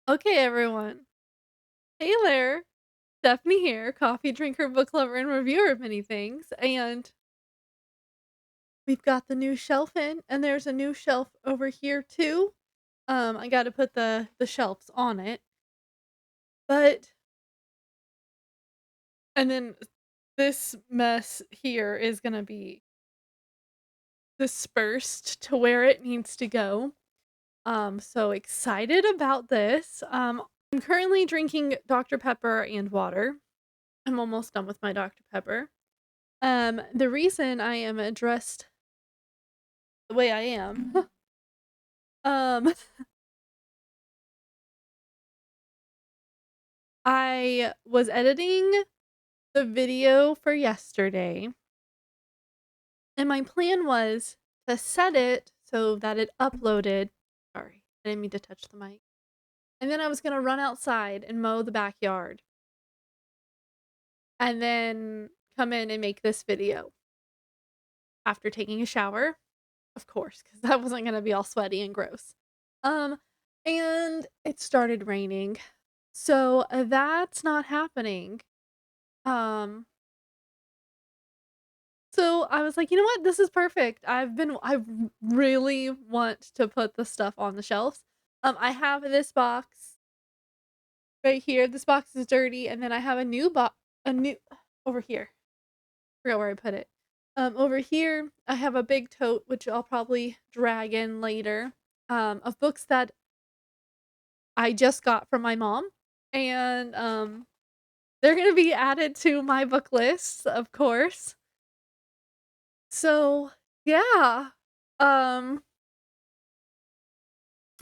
Okay, everyone. Hey there. Stephanie here, coffee drinker, book lover, and reviewer of many things. And we've got the new shelf in, and there's a new shelf over here too. I got to put the shelves on it, but and then this mess here is gonna be dispersed to where it needs to go. So excited about this. I'm currently drinking Dr. Pepper and water. I'm almost done with my Dr. Pepper. The reason I am dressed the way I am, um, I was editing the video for yesterday, and my plan was to set it so that it uploaded. Sorry, I didn't mean to touch the mic. And then I was gonna run outside and mow the backyard, and then come in and make this video after taking a shower, of course, because that wasn't gonna be all sweaty and gross. Um, and it started raining. So, that's not happening. Um, so I was like, "You know what? This is perfect." I really want to put the stuff on the shelves. I have this box right here. This box is dirty, and then I have a new over here. Forgot where I put it. Over here, I have a big tote, which I'll probably drag in later, of books that I just got from my mom, and, they're gonna be added to my book list, of course. So, yeah. Um,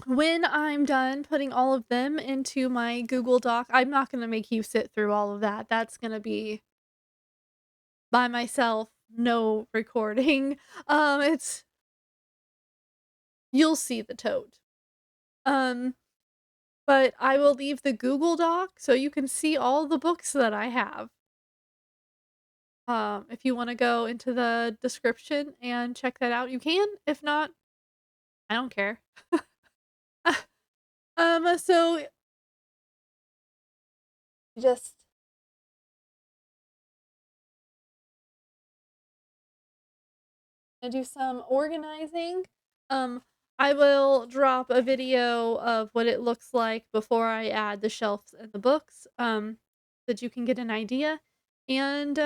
when I'm done putting all of them into my Google Doc, I'm not gonna make you sit through all of that. That's gonna be by myself, no recording. It's you'll see the tote. Um, but I will leave the Google Doc so you can see all the books that I have. If you wanna go into the description and check that out, you can. If not, I don't care. So just gonna do some organizing. Um, I will drop a video of what it looks like before I add the shelves and the books, that you can get an idea. And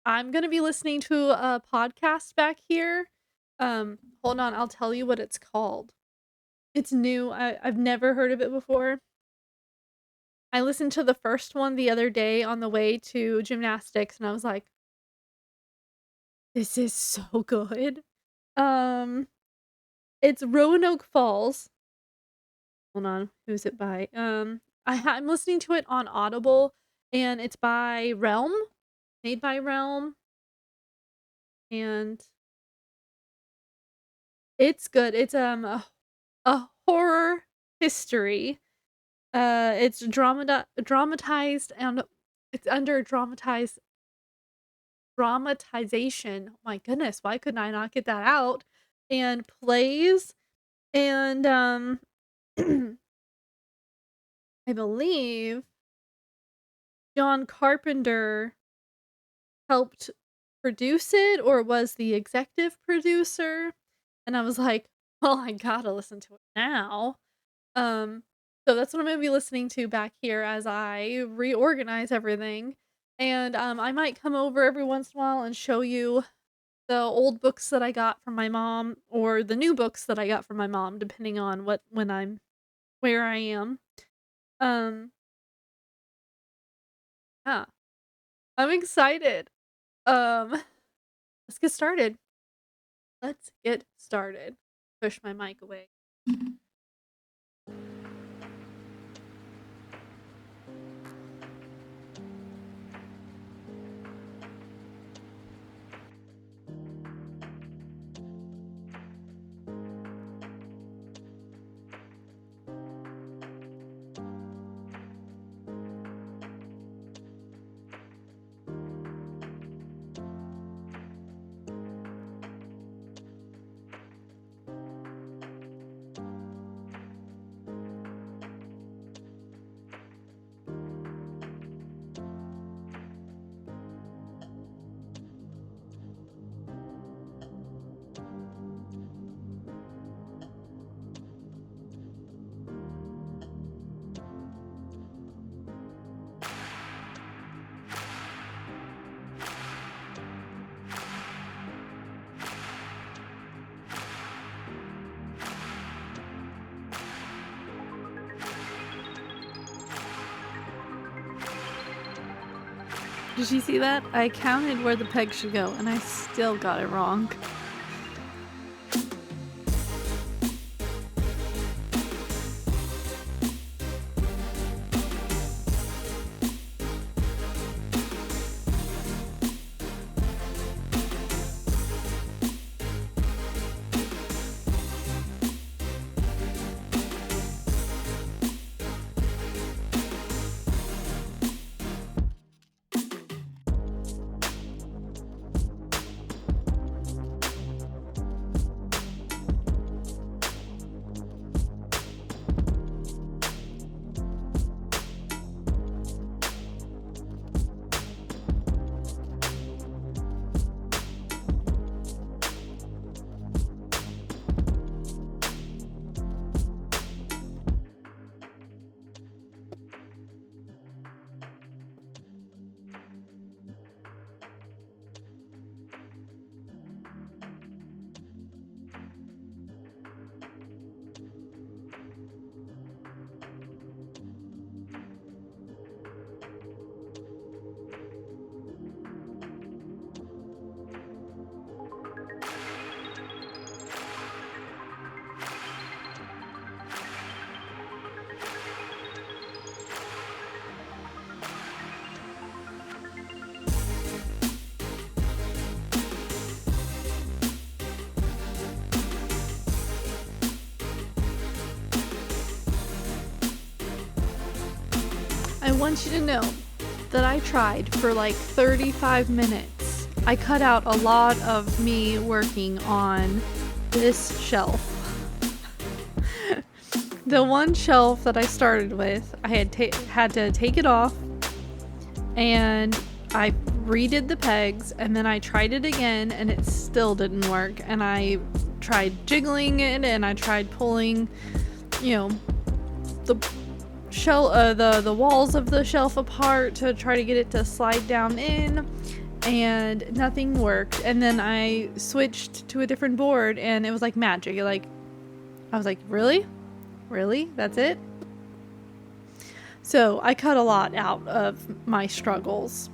I'm gonna be listening to a podcast back here. Hold on, I'll tell you what it's called. It's new. I've never heard of it before. I listened to the first one the other day on the way to gymnastics, and I was like, "This is so good." Um, it's Roanoke Falls. Hold on, who's it by? I'm listening to it on Audible, and it's by Realm, made by Realm, and it's good. It's a horror history. It's dramatized, and it's under dramatization. My goodness, why couldn't I not get that out? And plays, and I believe John Carpenter helped produce it or was the executive producer, and I was like, "Well, I gotta listen to it now." Um, so that's what I'm gonna be listening to back here as I reorganize everything, and, I might come over every once in a while and show you the old books that I got from my mom or the new books that I got from my mom, depending on what when I'm where I am. Um, yeah, I'm excited. Um, let's get started. Let's get started. Push my mic away. Did you see that? I counted where the peg should go, and I still got it wrong. I want you to know that I tried for like 35 minutes. I cut out a lot of me working on this shelf. The one shelf that I started with, I had to take it off, and I redid the pegs, and then I tried it again, and it still didn't work. And I tried jiggling it, and I tried pulling, you know, the walls of the shelf apart to try to get it to slide down in, and nothing worked. And then I switched to a different board, and it was like magic. I was like, really? That's it? So I cut a lot out of my struggles.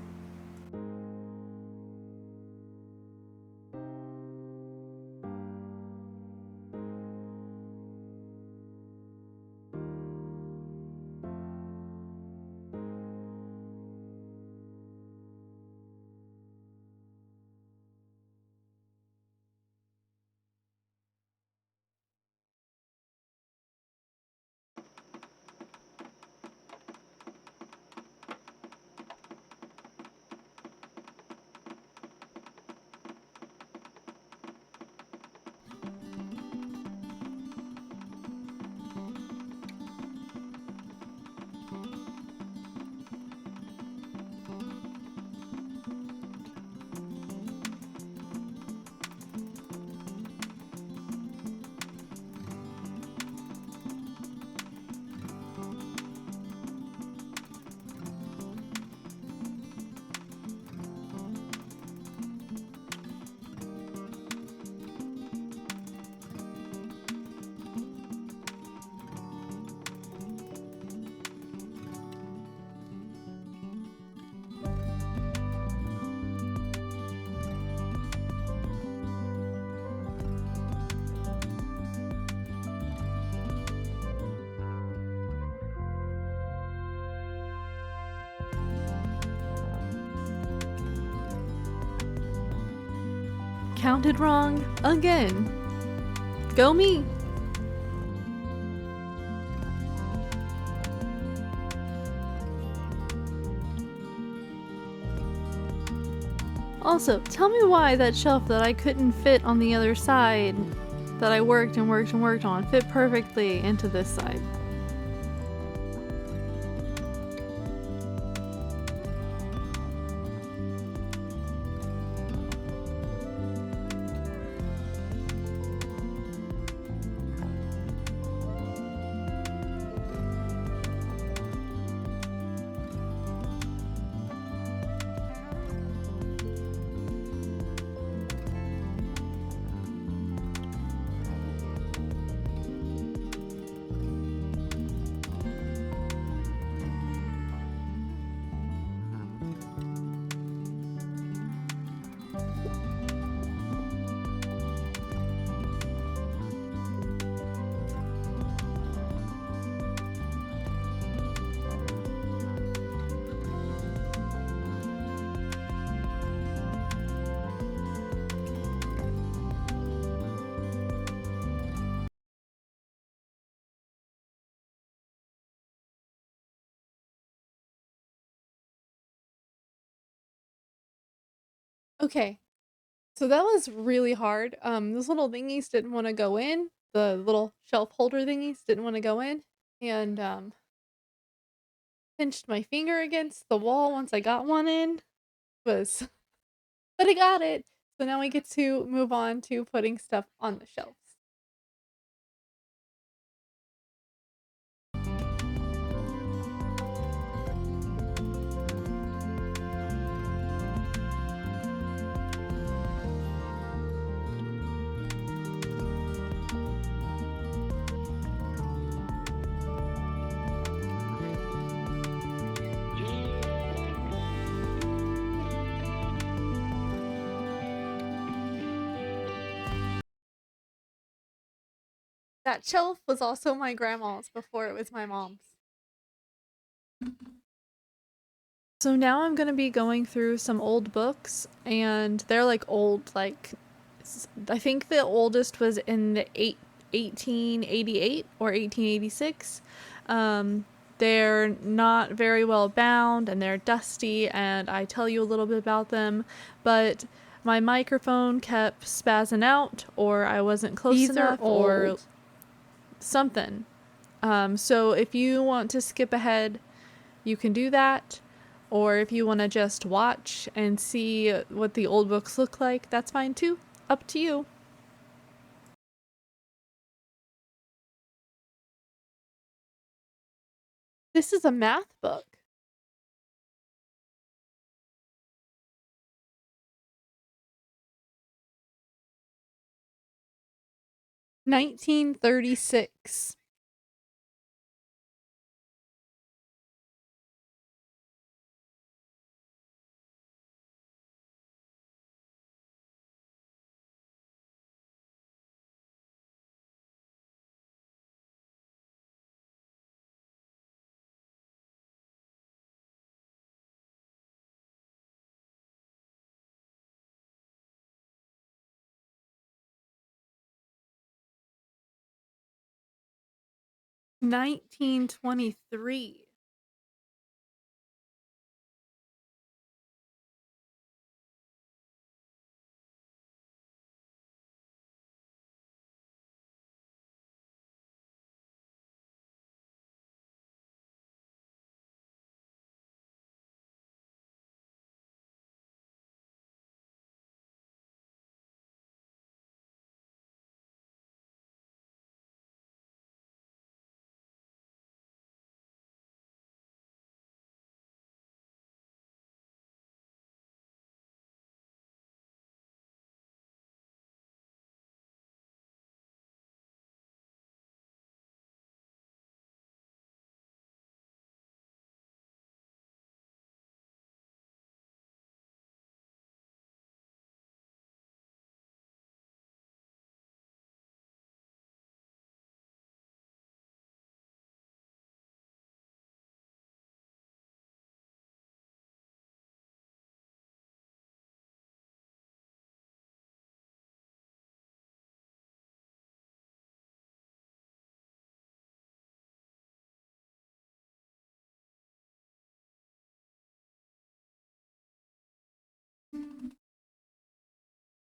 Counted wrong again. Go me. Also, tell me why that shelf that I couldn't fit on the other side, that I worked on, fit perfectly into this side. Okay, so that was really hard. Those little thingies didn't wanna go in, the little shelf holder thingies didn't wanna go in, and, pinched my finger against the wall once I got one in, was but I got it. So now we get to move on to putting stuff on the shelves. That shelf was also my grandma's before it was my mom's. So now I'm gonna be going through some old books, and they're like old, like I think the oldest was in the 1888 or 1886. They're not very well bound and they're dusty, and I tell you a little bit about them, but my microphone kept spazzing out, or I wasn't close These are enough, or old. something. So if you want to skip ahead, you can do that. Or if you want to just watch and see what the old books look like, that's fine too. Up to you. This is a math book. 1936. (1923).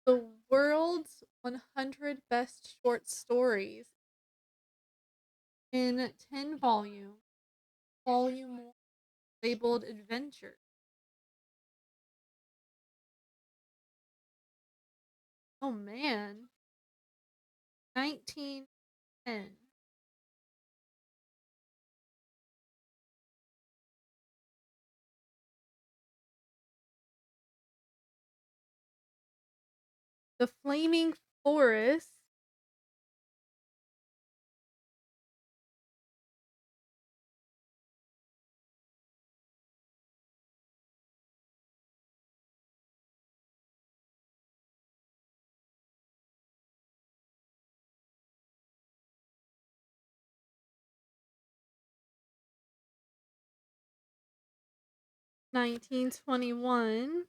The world's 100 best short stories in 10 volumes, volume 1, labeled Adventure. Oh man. 1910. The Flaming Forest. (1921).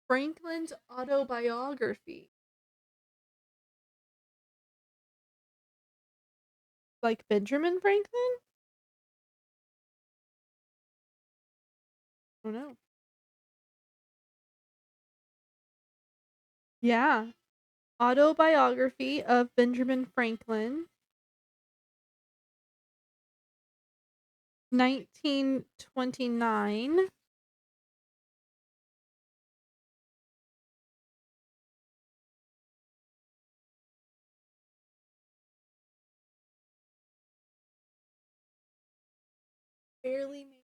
Franklin's autobiography. Like Benjamin Franklin? I don't know. Yeah. Autobiography of Benjamin Franklin, 1929. Barely made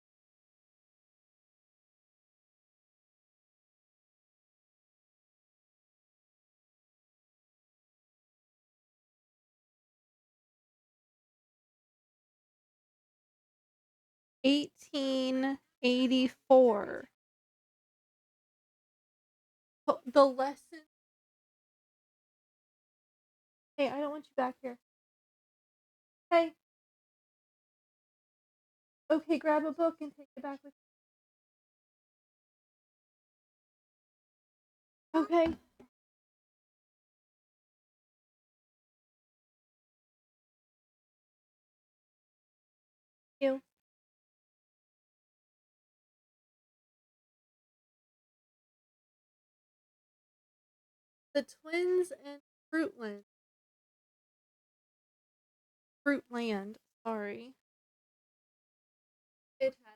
1884. Oh, the lesson. Hey, I don't want you back here. Hey, okay, grab a book and take it back with you. Okay. You. The twins and Fruitland. Fruitland. Sorry. It had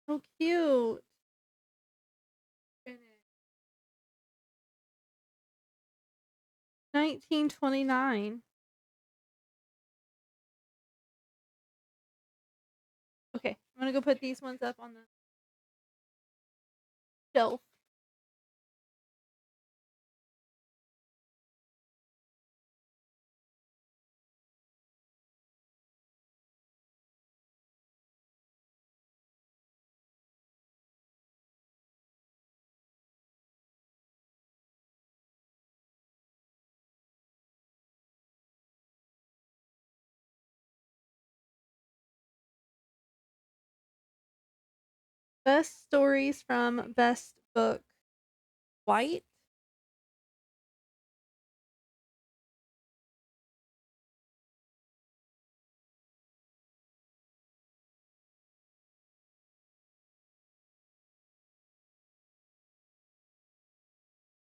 so cute. In it. 1929. Okay, I'm gonna go put these ones up on the shelf. Best stories from best book. White.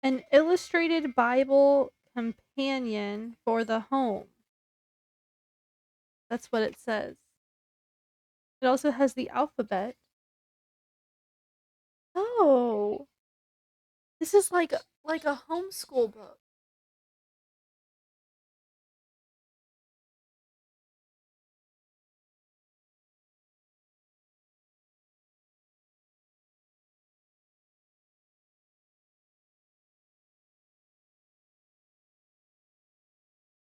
An illustrated Bible companion for the home. That's what it says. It also has the alphabet. Oh, this is like a homeschool book.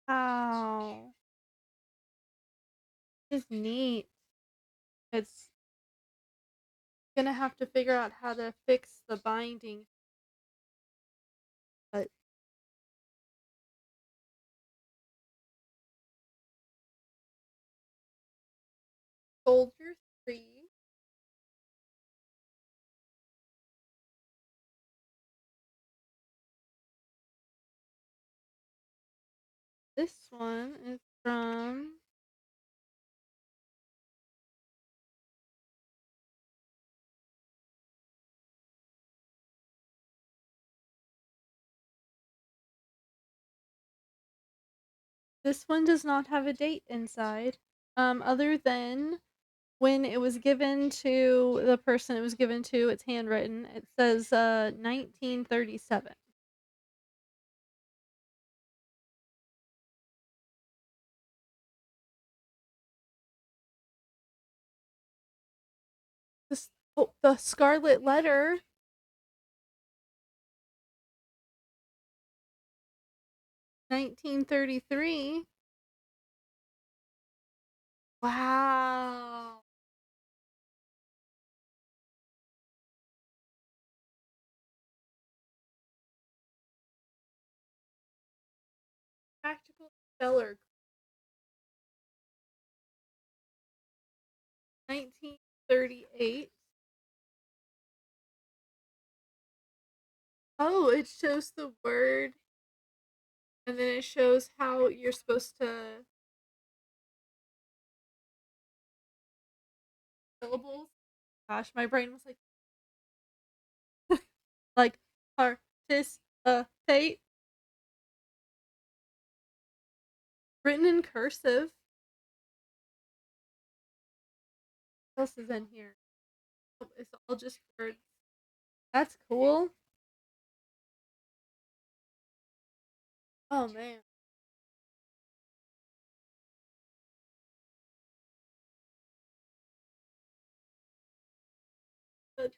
Wow, this is neat. It's gonna have to figure out how to fix the binding, but Soldier 3. This one is from this one does not have a date inside. Other than when it was given to the person it was given to, it's handwritten. It says 1937. This, oh, the Scarlet Letter, 1933. Wow. Practical Speller. 8. Oh, it shows the word and then it shows how you're supposed to syllables. Gosh, my brain was like participate written in cursive. What else is in here? Oh, it's all just words. That's cool. Oh man. But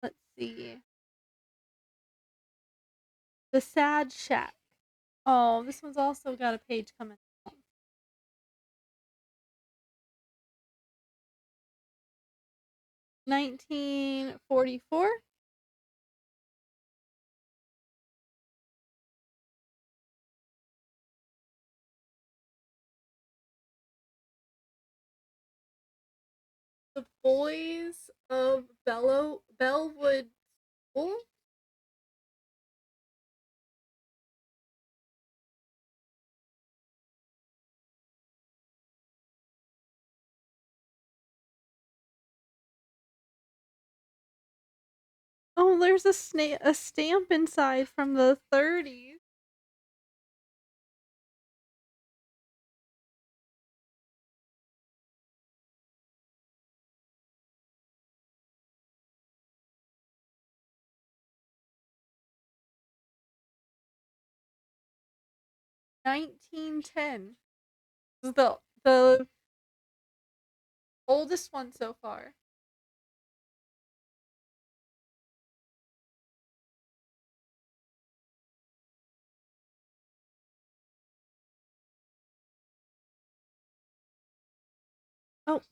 let's see. The Sad Shack. Oh, this one's also got a page coming out. 1944. The Boys of Bellwood School. 'Oh, there's a stamp inside from the 30s. 1910. This is the oldest one so far. Oh,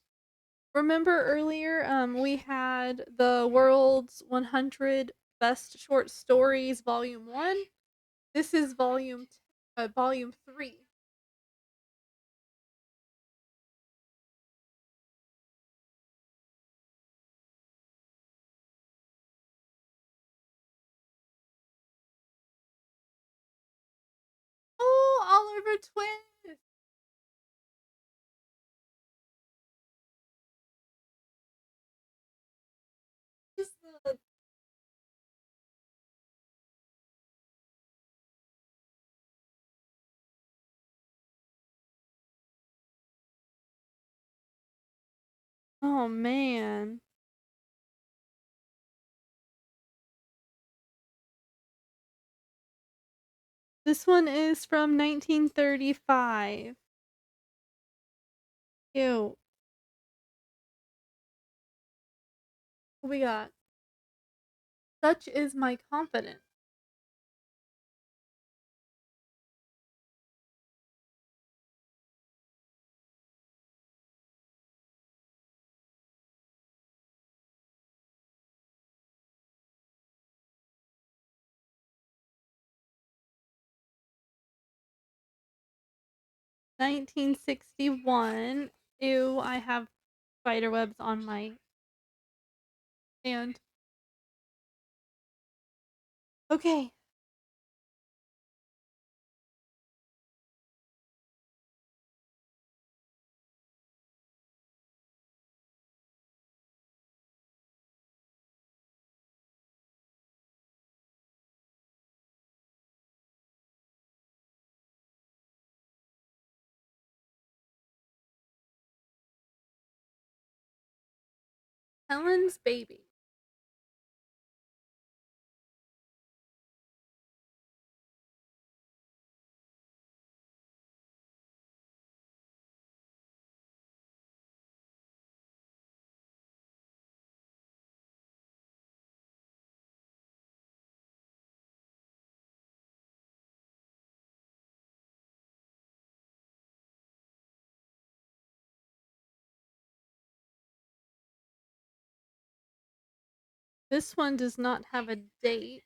remember earlier, we had the world's 100 best short stories, volume 1? This is volume 3. Oh, Oliver Twist! Just the Oh, man. This one is from 1935. Ew. What we got? Such is my confidence. 1961. Ew, I have spider webs on my hand. Okay. Helen's baby. This one does not have a date.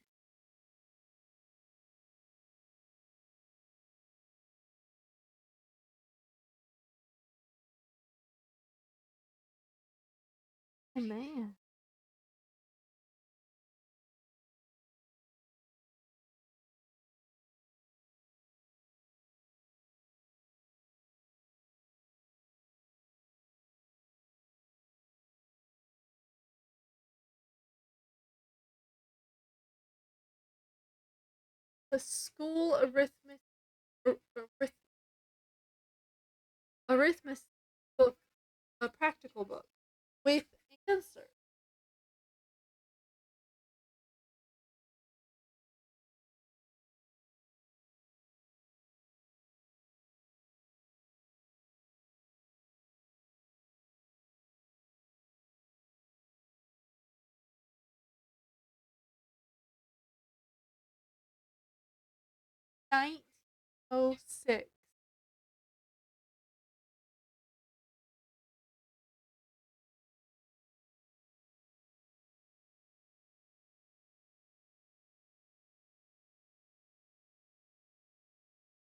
Oh, man. The school arithmetic book, a practical book with answer. Nineteen oh six.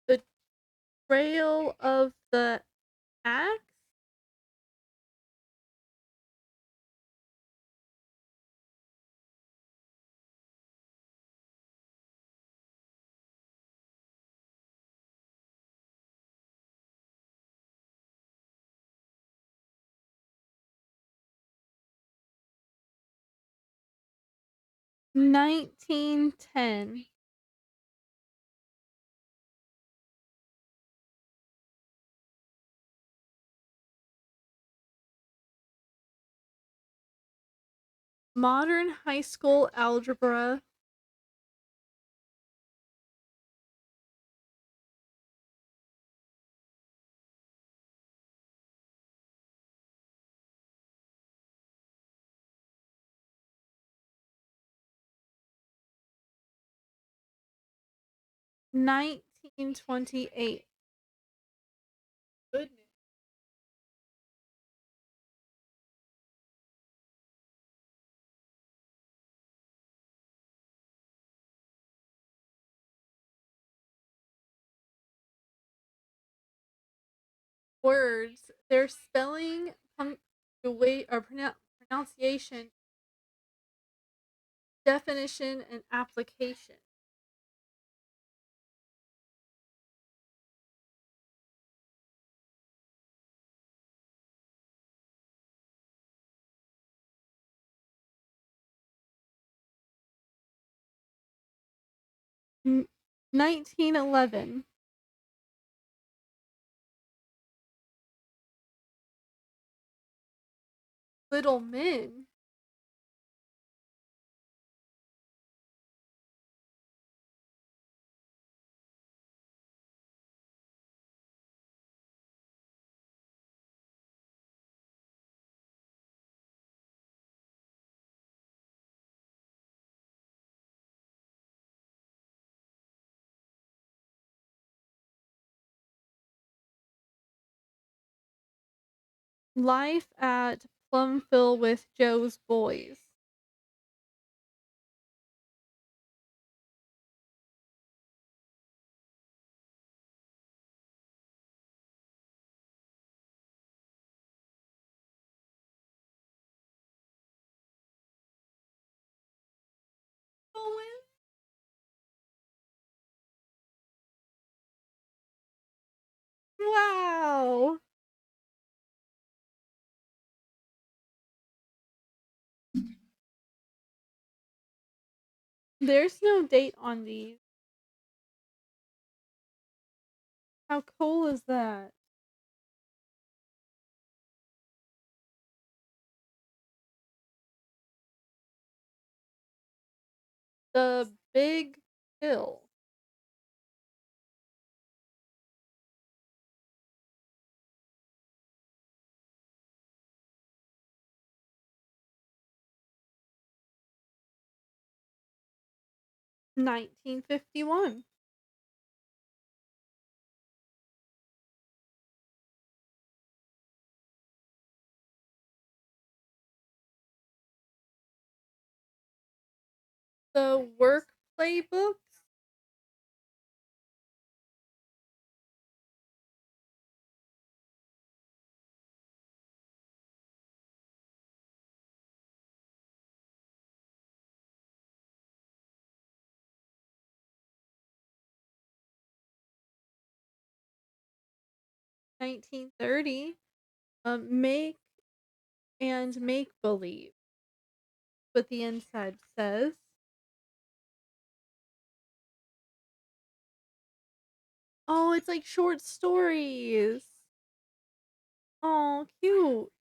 The Trail of the Axe. 1910. Modern high school algebra. 1928. Goodness. Words, their spelling, punctuate, or pronunciation, definition, and application. 1911. Little Men. 'Life at Plumville with Joe's Boys.' 'Wow! There's no date on these. How cool is that? The Big Hill. 1951. The work playbooks? 1930. Make and make believe. What the inside says. Oh, it's like short stories. Oh, cute.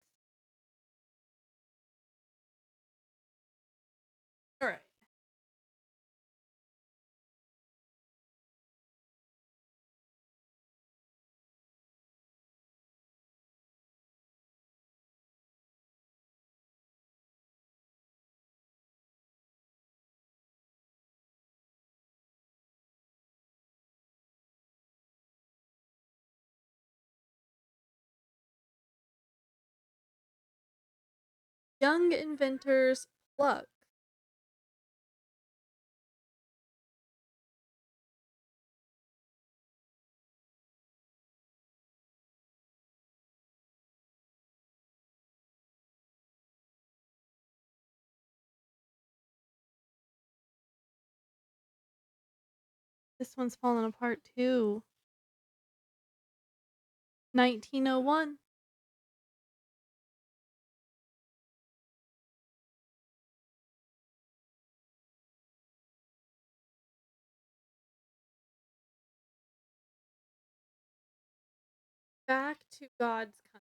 All right. Young inventors pluck. This one's falling apart too. 1901. Back to God's country.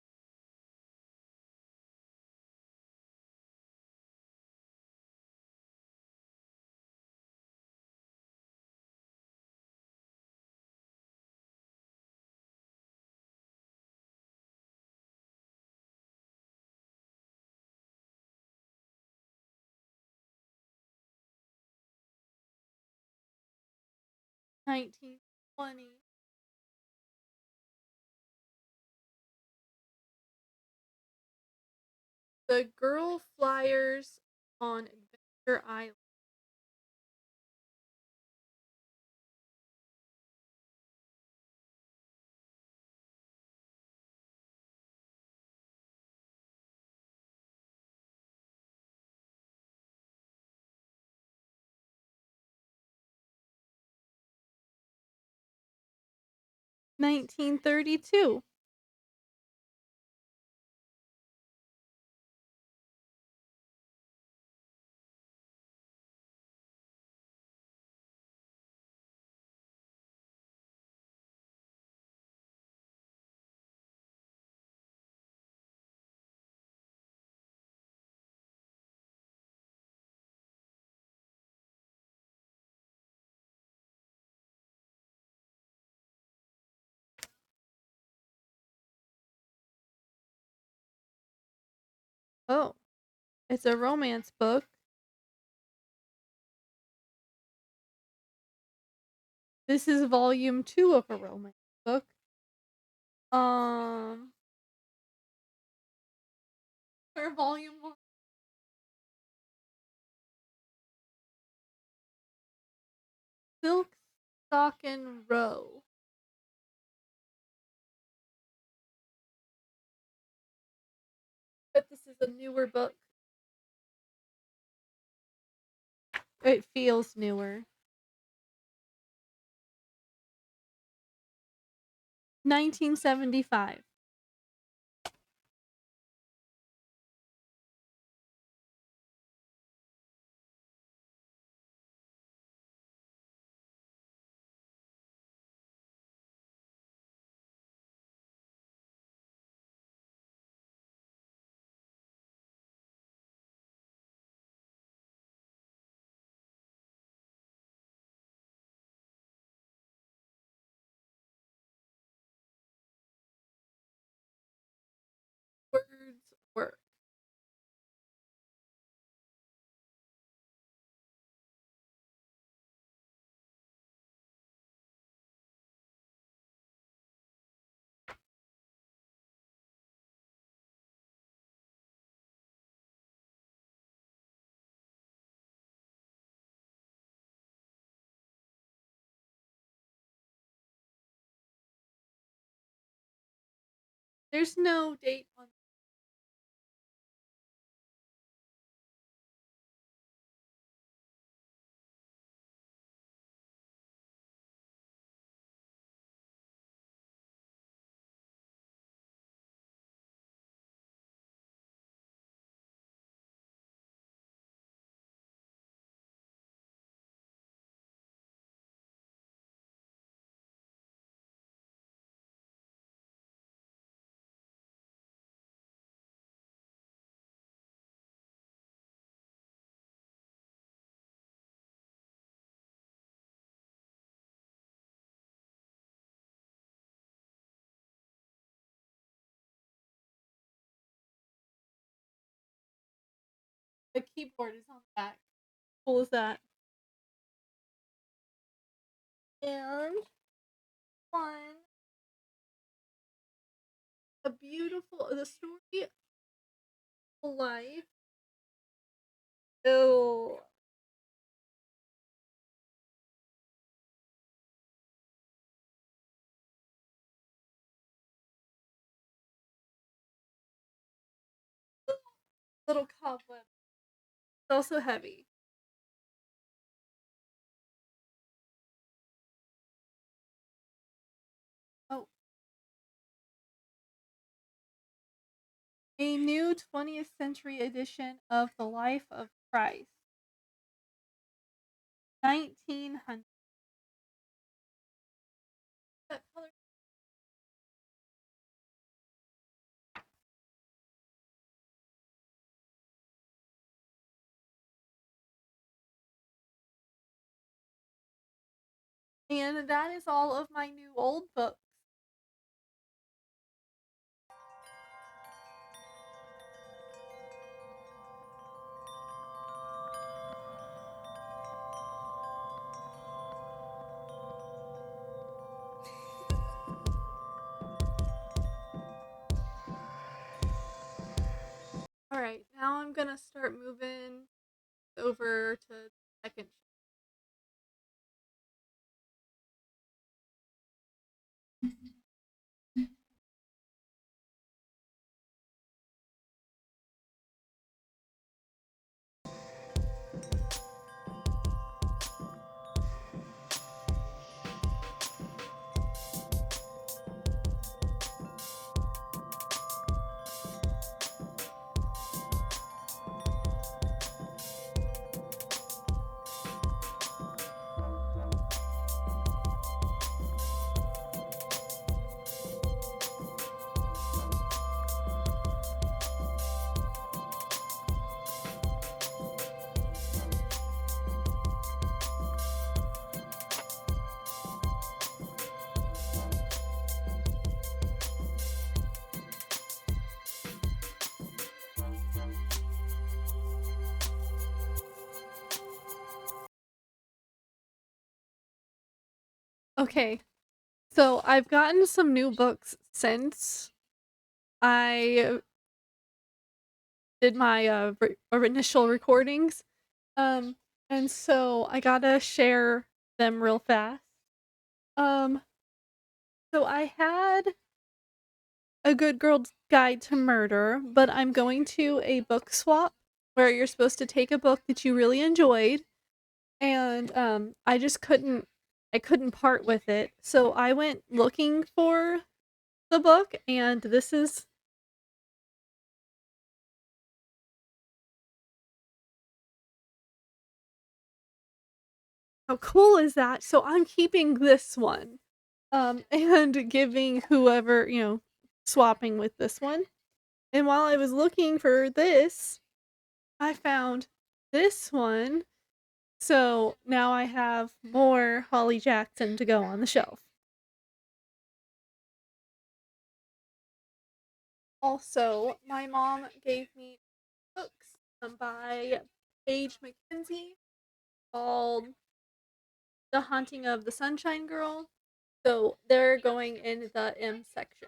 – 1920. The girl flyers on Adventure Island. 1932. Oh, it's a romance book. This is volume 2 of a romance book. Um, or volume 1. Silk Stockin' Row. But this is a newer book. It feels newer. 1975. There's no date on the keyboard is on the back. Cool is that? And one, a beautiful the story of life. Oh, little cobweb. It's also heavy. Oh, a new 20th century edition of the Life of Christ, 1900. That color. And that is all of my new old books. All right, now I'm gonna start moving over to the second. Okay, so I've gotten some new books since I did my initial recordings. Um, and so I gotta share them real fast. Um, so I had A Good Girl's Guide to Murder, but I'm going to a book swap where you're supposed to take a book that you really enjoyed, and I just couldn't part with it. So I went looking for the book, and this is how cool is that? So I'm keeping this one. And giving whoever, swapping with this one. And while I was looking for this, I found this one. So now I have more Holly Jackson to go on the shelf. Also, my mom gave me books by Paige McKenzie called The Haunting of the Sunshine Girl. So they're going in the M section.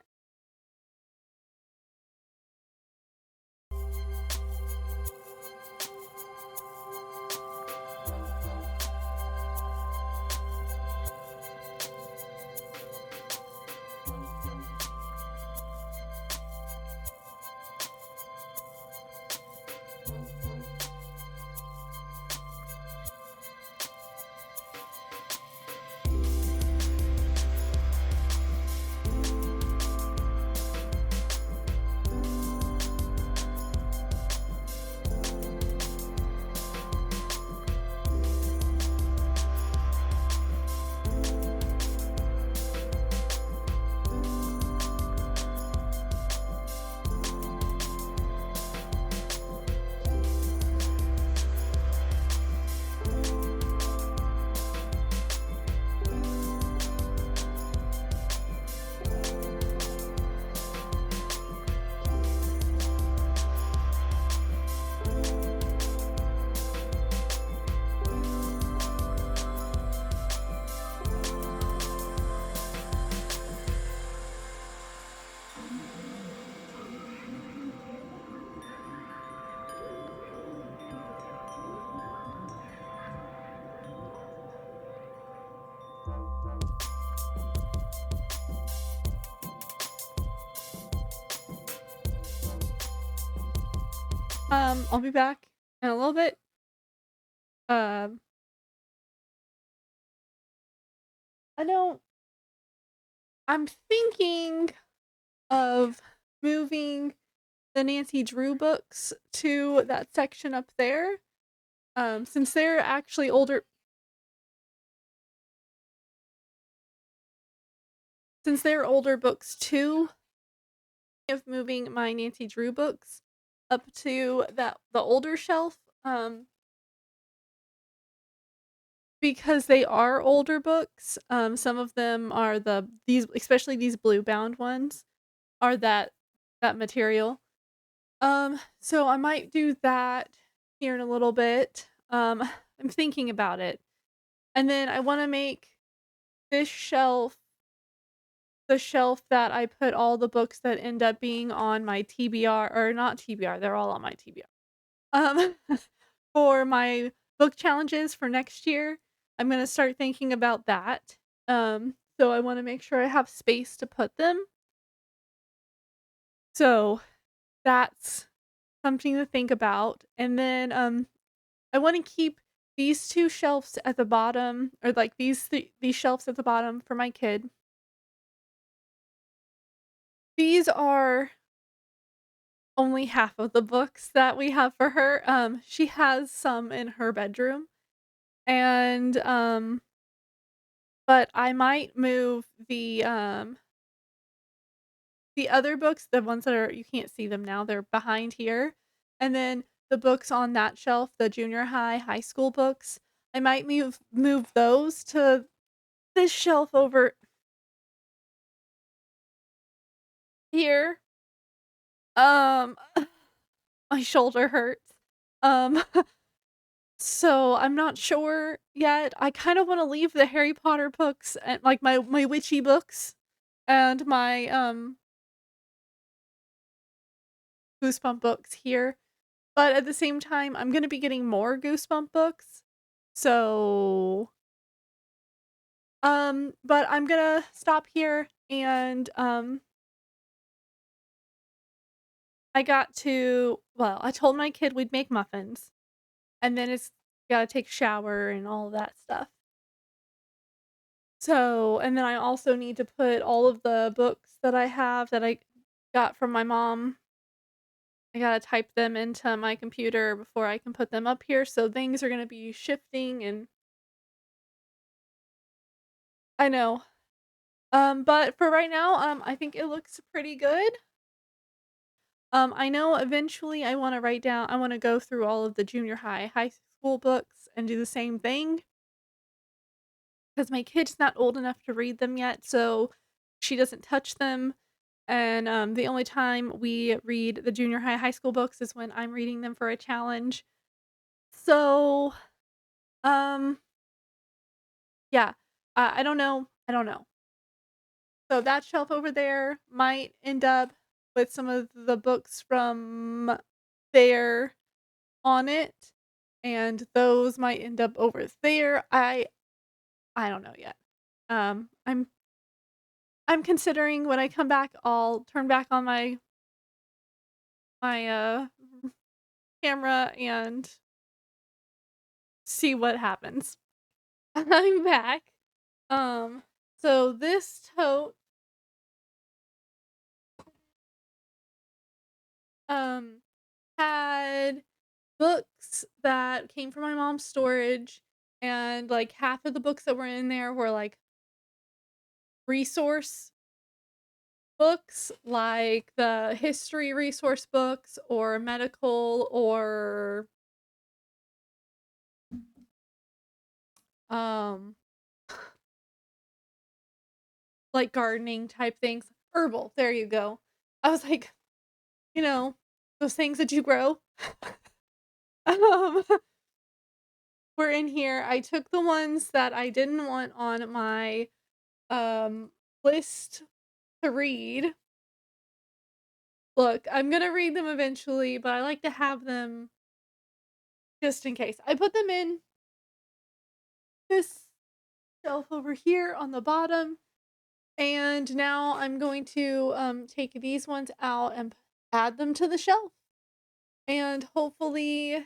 I'll be back in a little bit. Um, I don't I'm thinking of moving the Nancy Drew books to that section up there. Since they're actually older since they're older books too, of moving my Nancy Drew books up to the older shelf, because they are older books. Some of them are these especially these blue bound ones are that material. So I might do that here in a little bit. I'm thinking about it. And then I want to make this shelf the shelf that I put all the books that end up being on my TBR, or not TBR, they're all on my TBR. For my book challenges for next year, I'm going to start thinking about that. So I want to make sure I have space to put them. So that's something to think about. And then I want to keep these two shelves at the bottom, or like these shelves at the bottom for my kid. These are only half of the books that we have for her. She has some in her bedroom, and but I might move the other books, the ones that are you can't see them now, they're behind here, and then the books on that shelf, the junior high, high school books, I might move those to this shelf over here. Um, my shoulder hurts. Um, so I'm not sure yet. I kind of want to leave the Harry Potter books and like my witchy books and my Goosebump books here. But at the same time, I'm gonna be getting more Goosebump books. So but I'm gonna stop here and I told my kid we'd make muffins. And then it's gotta take a shower and all of that stuff. So, and then I also need to put all of the books that I have that I got from my mom. I gotta type them into my computer before I can put them up here. So things are gonna be shifting and I know. But for right now, I think it looks pretty good. I know eventually I wanna go through all of the junior high, high school books and do the same thing. Because my kid's not old enough to read them yet, so she doesn't touch them, and, the only time we read the junior high, high school books is when I'm reading them for a challenge. So, um, yeah, I don't know. So that shelf over there might end up with some of the books from there on it, and those might end up over there. I don't know yet. I'm considering when I come back, I'll turn back on my camera and see what happens. I'm back. Um, so this tote, um, had books that came from my mom's storage, and, like, half of the books that were in there were, like, resource books, like the history resource books or medical or, um like, gardening type things. Herbal, there you go. I was like, you know, those things that you grow, um, were in here. I took the ones that I didn't want on my, um, list to read. Look, I'm gonna read them eventually, but I like to have them just in case. I put them in this shelf over here on the bottom, and now I'm going to, take these ones out and add them to the shelf. and hopefully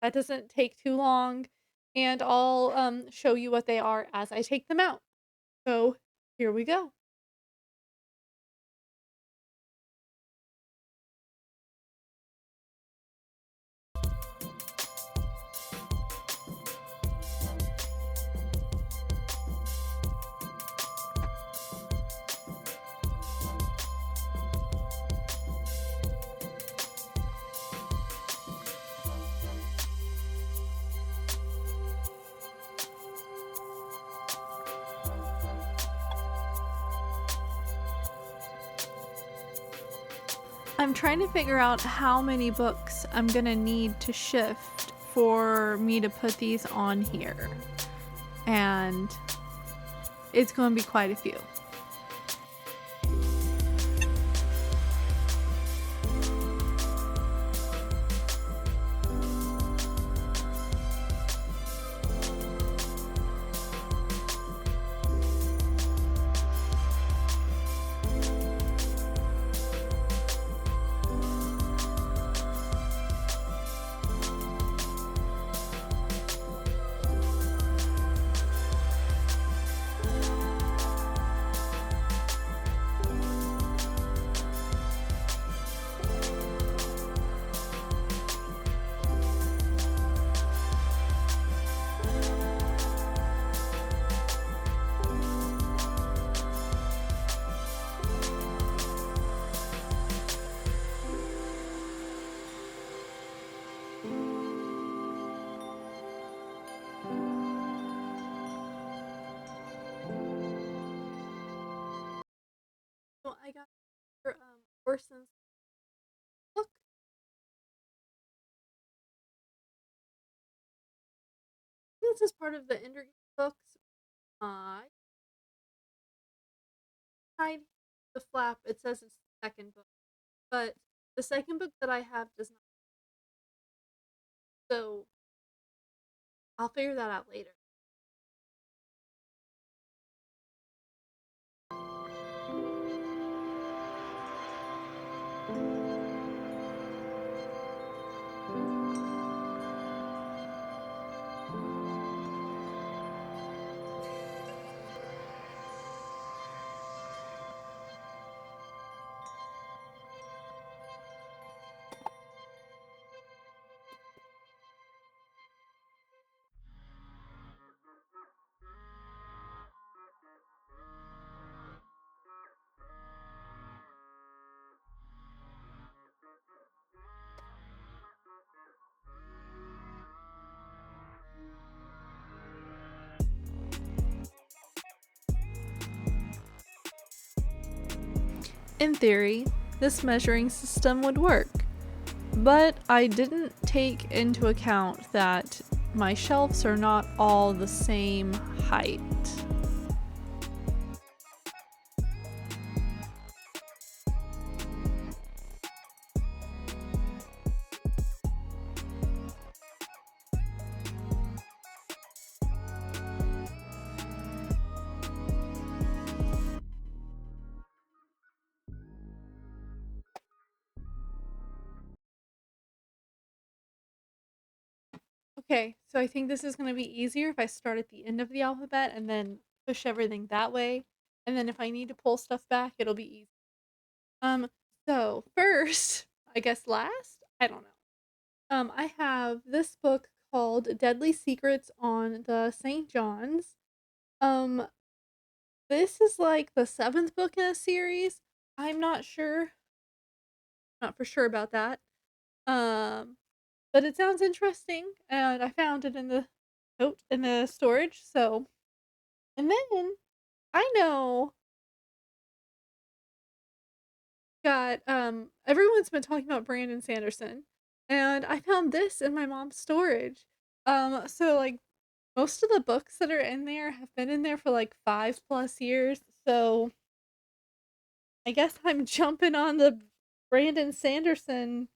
that doesn't take too long, and I'll, show you what they are as I take them out. So, here we go. I'm trying to figure out how many books I'm gonna need to shift for me to put these on here. And it's gonna be quite a few. So I got your Orson's book. This is part of the Ender books. I tried the flap. It says it's the second book, but the second book that I have does not. So I'll figure that out later. In theory, this measuring system would work, but I didn't take into account that my shelves are not all the same height. Okay, so I think this is going to be easier if I start at the end of the alphabet and then push everything that way. And then if I need to pull stuff back, it'll be easy. Um, so first, I guess last, I don't know. I have this book called Deadly Secrets on the St. John's. Um, this is like the seventh book in a series. I'm not sure, not for sure about that. Um, but it sounds interesting, and I found it in the note in the storage. So, and then I know got everyone's been talking about Brandon Sanderson, and I found this in my mom's storage. So like most of the books that are in there have been in there for like 5 plus years. So I guess I'm jumping on the Brandon Sanderson.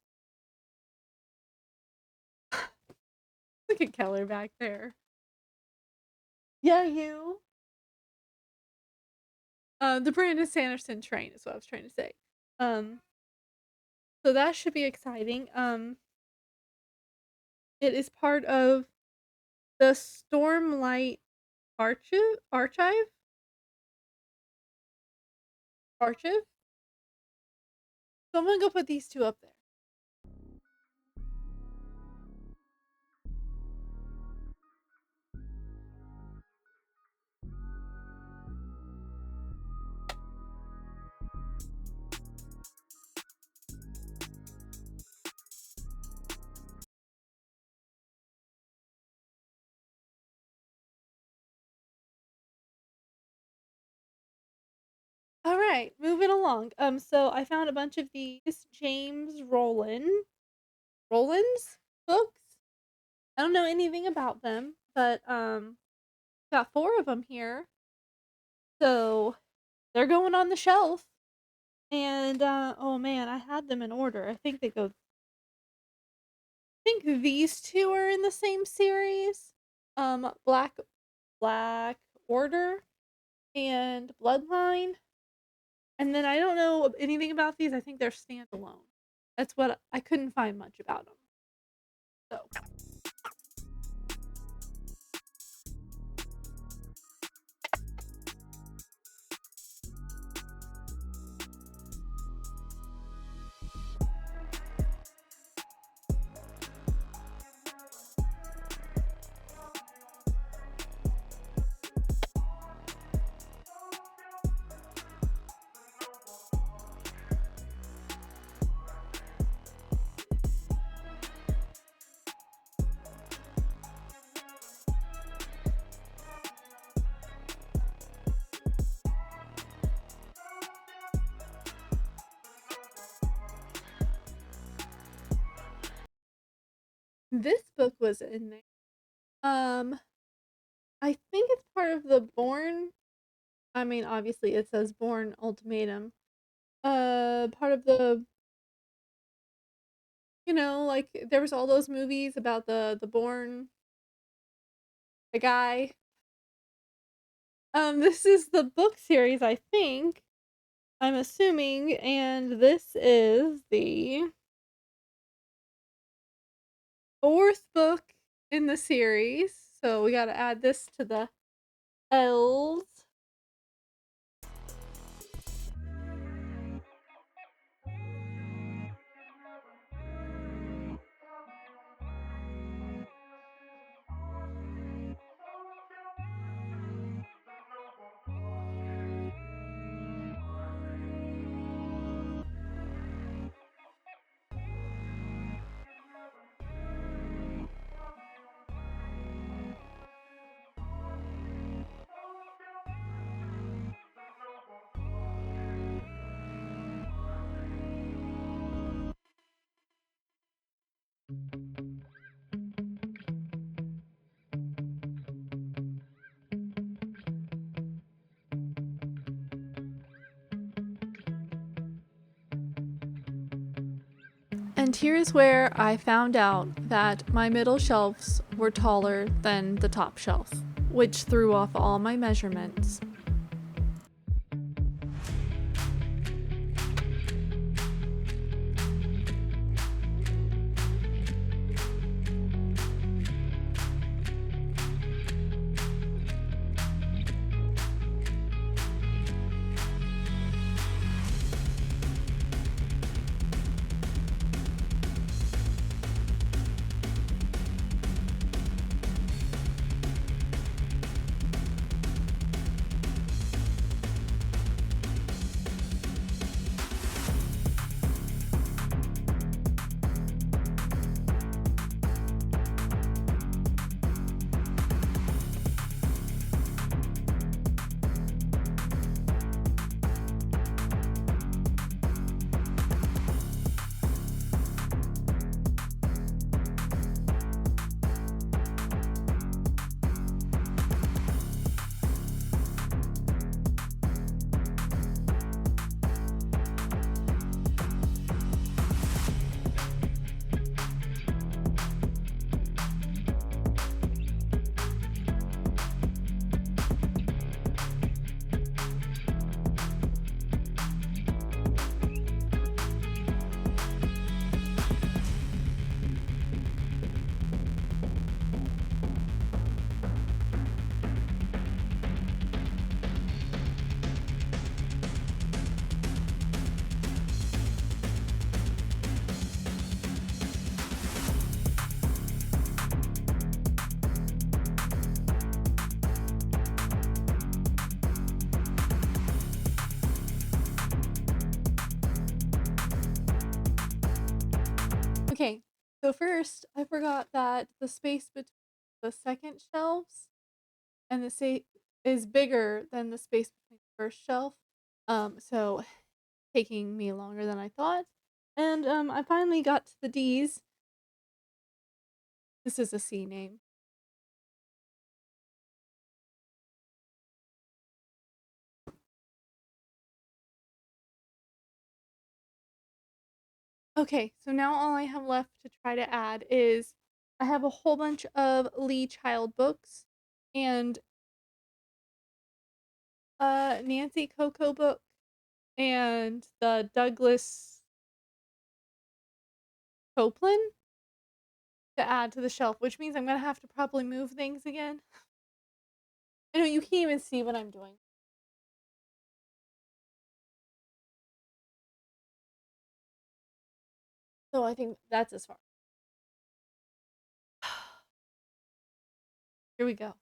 Look at Keller back there. Yeah, you. The Brandon Sanderson train is what I was trying to say. Um, So that should be exciting. It is part of the Stormlight Archive? Archive? So I'm gonna go put these 2 up there. Alright, moving along. So I found a bunch of these James Rollins books. I don't know anything about them, but, got 4 of them here. So they're going on the shelf. And, oh man, I had them in order. I think these 2 are in the same series. Black Order and Bloodline. And then I don't know anything about these. I think they're standalone. That's what I couldn't find much about them. So, this book was in there. Um, I think it's part of the Born. I mean, obviously it says Born Ultimatum. Part of the, like there was all those movies about the Born, the guy. This is the book series, I think. I'm assuming, and this is the 4th book in the series. So we got to add this to the L's. And here's where I found out that my middle shelves were taller than the top shelf, which threw off all my measurements. Okay, so first, I forgot that the space between the second shelves and the sa is bigger than the space between the first shelf. So taking me longer than I thought. And I finally got to the D's. This is a C name. Okay, so now all I have left to try to add is I have a whole bunch of Lee Child books and a Nancy Coco book and the Douglas Copeland to add to the shelf, which means I'm gonna have to probably move things again. I know you can't even see what I'm doing. So I think that's as far. Here we go.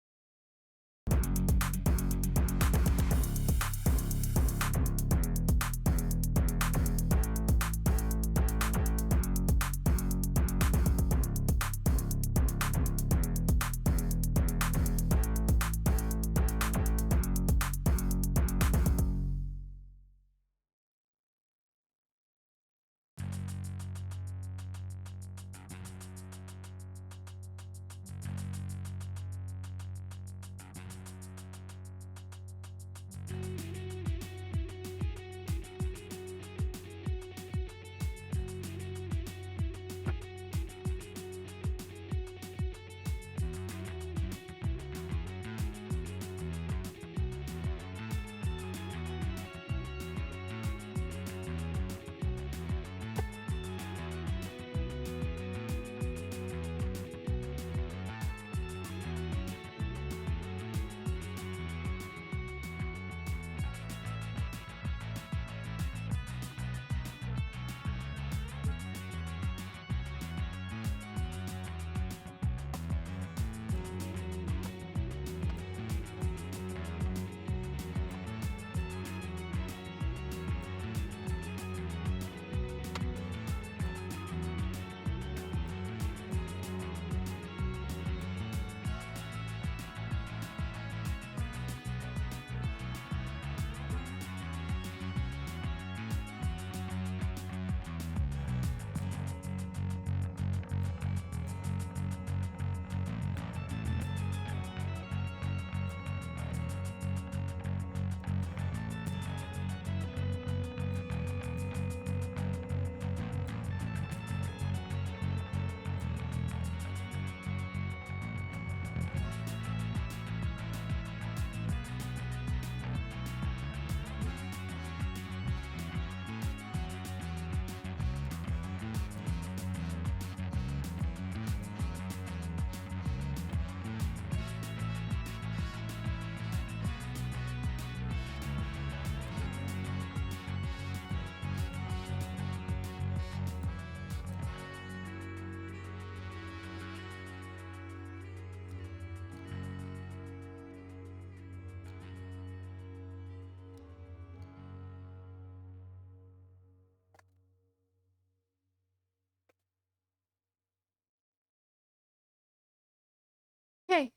Okay,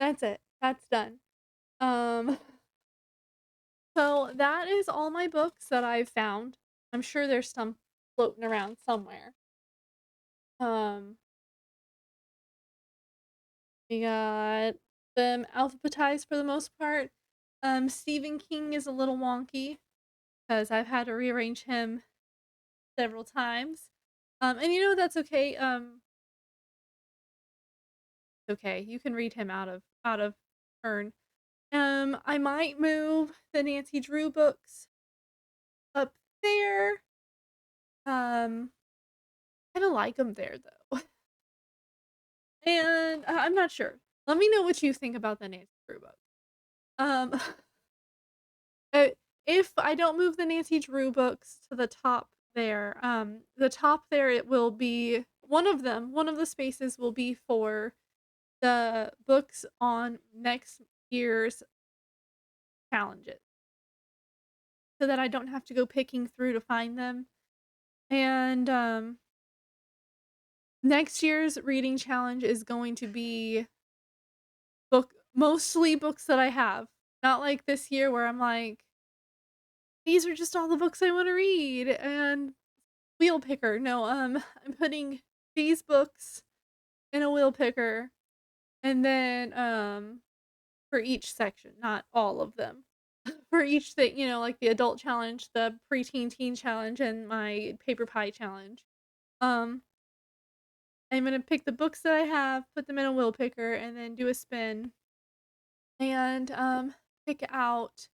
that's it. That's done. Um, so that is all my books that I've found. I'm sure there's some floating around somewhere. Um, we got them alphabetized for the most part. Stephen King is a little wonky because I've had to rearrange him several times. And that's okay. Okay, you can read him out of turn. I might move the Nancy Drew books up there. Kind of like them there though, and I'm not sure. Let me know what you think about the Nancy Drew book. Um, uh, if I don't move the Nancy Drew books to the top there, the top there it will be one of them. One of the spaces will be for the books on next year's challenges, so that I don't have to go picking through to find them. And Next year's reading challenge is going to be mostly books that I have. Not like this year where I'm like, "These are just all the books I wanna read," and wheel picker. No, I'm putting these books in a wheel picker, and then, for each section, not all of them. For each thing, like the adult challenge, the preteen teen challenge, and my paper pie challenge. Um, I'm gonna pick the books that I have, put them in a wheel picker, and then do a spin, and, pick out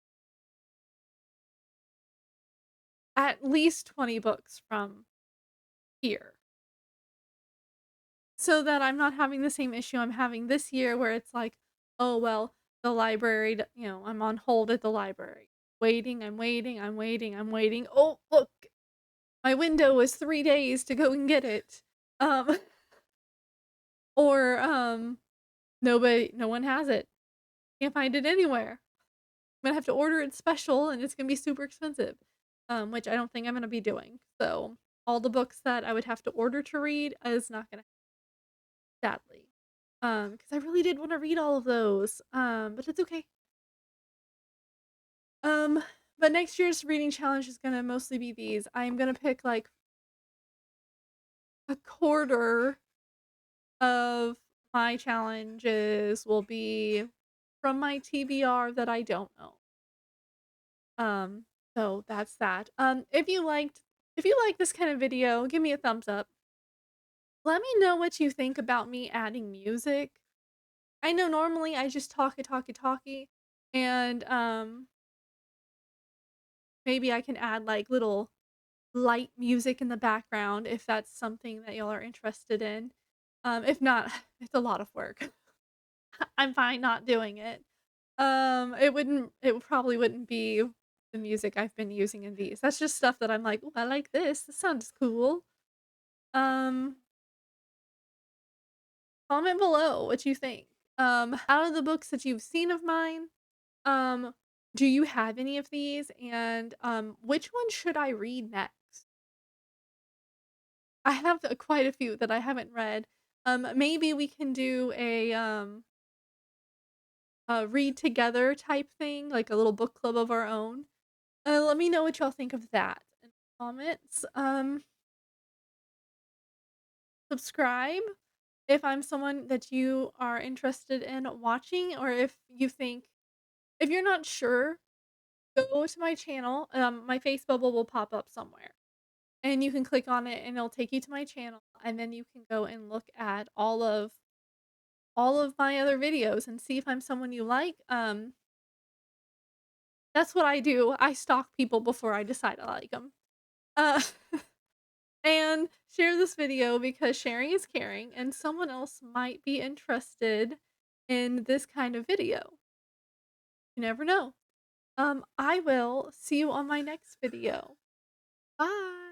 at least 20 books from here, so that I'm not having the same issue I'm having this year where it's like, "Oh, well, the library d" I'm on hold at the library. Waiting, I'm waiting, I'm waiting, I'm waiting. "Oh, look, my window is 3 days to go and get it." Um, or, no one has it. Can't find it anywhere. I'm gonna have to order it special, and it's gonna be super expensive, which I don't think I'm gonna be doing. So, all the books that I would have to order to read is not gonna sadly. Because I really did wanna read all of those, but it's okay. Um, but next year's reading challenge is gonna mostly be these. I'm gonna pick, like, a quarter of my challenges will be from my TBR that I don't know. Um, so that's that. If you like this kind of video, give me a thumbs up. Let me know what you think about me adding music. I know normally I just talkie, and maybe I can add like little light music in the background if that's something that y'all are interested in. If not, it's a lot of work. I'm fine not doing it. It probably wouldn't be the music I've been using in these. That's just stuff that I'm like, "Ooh, I like this. This sounds cool." Um, Comment below what you think. Out of the books that you've seen of mine, um, do you have any of these? And which one should I read next? I have quite a few that I haven't read. Maybe we can do a read together type thing, like a little book club of our own. Let me know what y'all think of that in the comments. Subscribe if I'm someone that you are interested in watching, or if you're not sure, go to my channel. My face bubble will pop up somewhere, and you can click on it, and it'll take you to my channel, and then you can go and look at all of my other videos and see if I'm someone you like. That's what I do. I stalk people before I decide I like them. Uh, and share this video because sharing is caring, and someone else might be interested in this kind of video. You never know. I will see you on my next video. Bye.